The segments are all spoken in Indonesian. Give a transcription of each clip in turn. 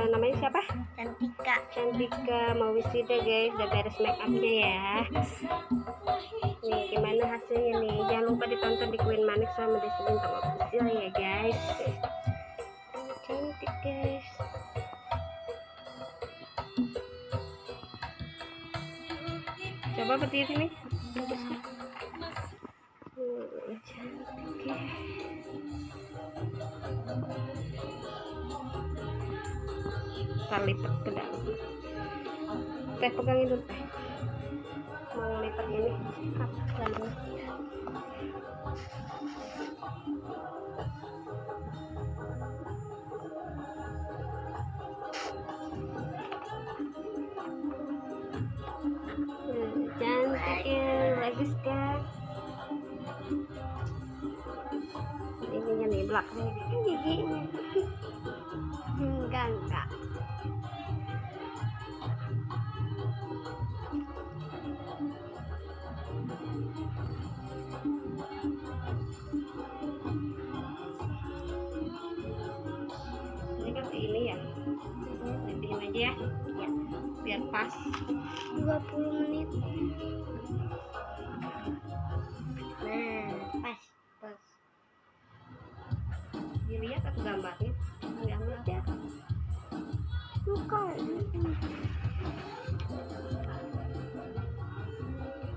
namanya siapa? Cantika mau wisuda guys, udah beres make upnya ya. Nih gimana hasilnya nih, jangan lupa ditonton di Queen Manik sama Desi Bintang Official ya guys. Cantik guys. Coba berdiri nih. Cantik ya. Kita lipat ke dalam. Teh pegangin dulu teh. Mau lipat ini apa dalamnya? Cantik ya, bagus kan? Ininya nih belakang giginya. Enggak. Ini kan ini ya. Lebihin aja ya. Ya, biar pas 20 menit. Nah, pas. Dilihat atau gambarnya? Gambar aja. Bukan.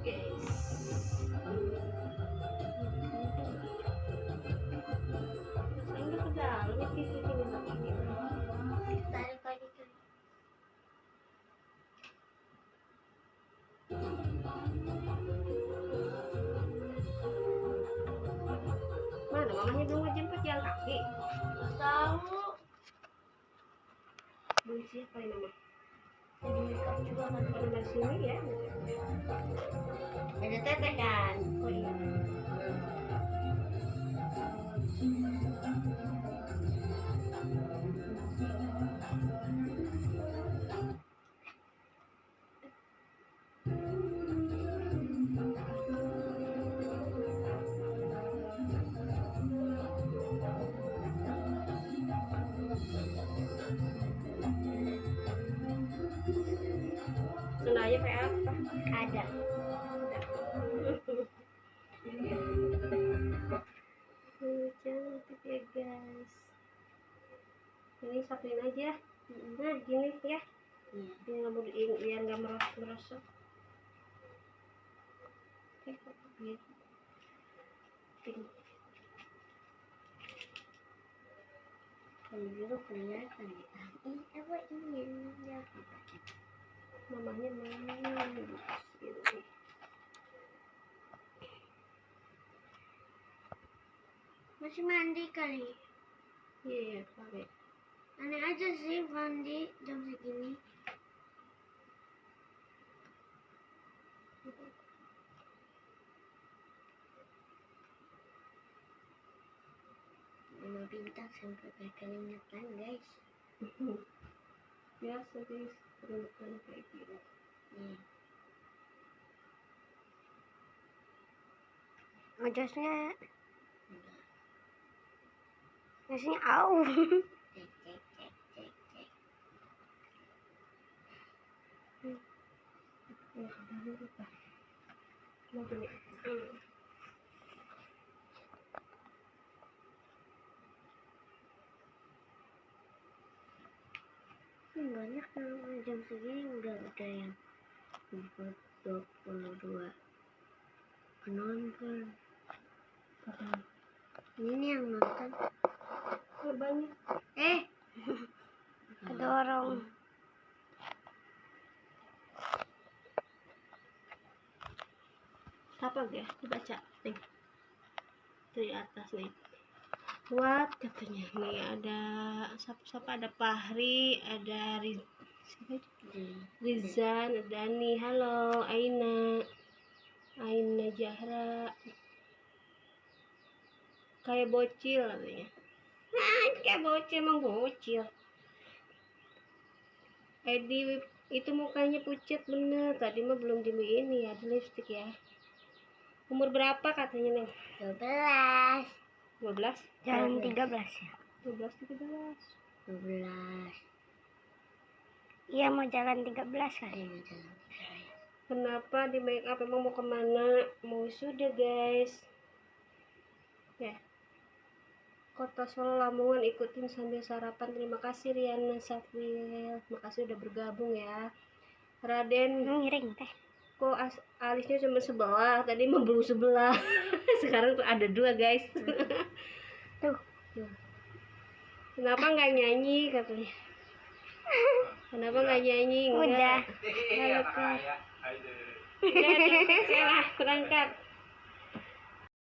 Guys. Saya ke dalam ya sini. Tarik lagi ke. Mana mamanya belum ngejemput jalan kaki? Tahu. Belum siapa ini mama? Jadi makeup juga kan. Kalau dari sini ya. Ada teteh kan? Oh iya. Sendalnya kayak apa? Ada. Cantik ya guys. Ini satuin aja. Nah gini ya. Biar nggak merosot. Kalau dulu kelihatan ya. Apa ini? Mamanya mana? Masih mandi kali. Iya, pakai. Aneh aja sih mandi jam segini. Lima bintang sampai berkeringetan guys. Biasa guys, keringetan kayak gitu. Ngejasnya au. Banyak yang jam segini udah ada yang 22 penonton. Ini yang nonton Banyak. ada orang. Apa ya? Dibaca nih dari atas nih. Buat katanya nih ada siapa ada Fahri, ada Rizan, ada Dani, halo Aina Zahra, kayak bocil katanya. Kayak bocil, emang bocil. Edi itu mukanya pucat bener, tadi mah belum di ini ya, di lipstick ya. Umur berapa katanya nih? 12. 12? Jalan 13 ya. 12 13. 12. Iya mau jalan 13 kali. Ayo jalan. Kenapa di make up, emang mau kemana? Mau sudah guys ya. Kota Solo Lamongan ikutin sambil sarapan. Terima kasih Riana Safwil, makasih udah bergabung ya. Raden Miring teh. kok alisnya cuma sebelah, tadi membelu sebelah. Sekarang tuh ada dua guys. Tuh. Kenapa nggak nyanyi katanya? Kenapa nggak nyanyi? Udah. Halo Kak. Udah, salah berangkat.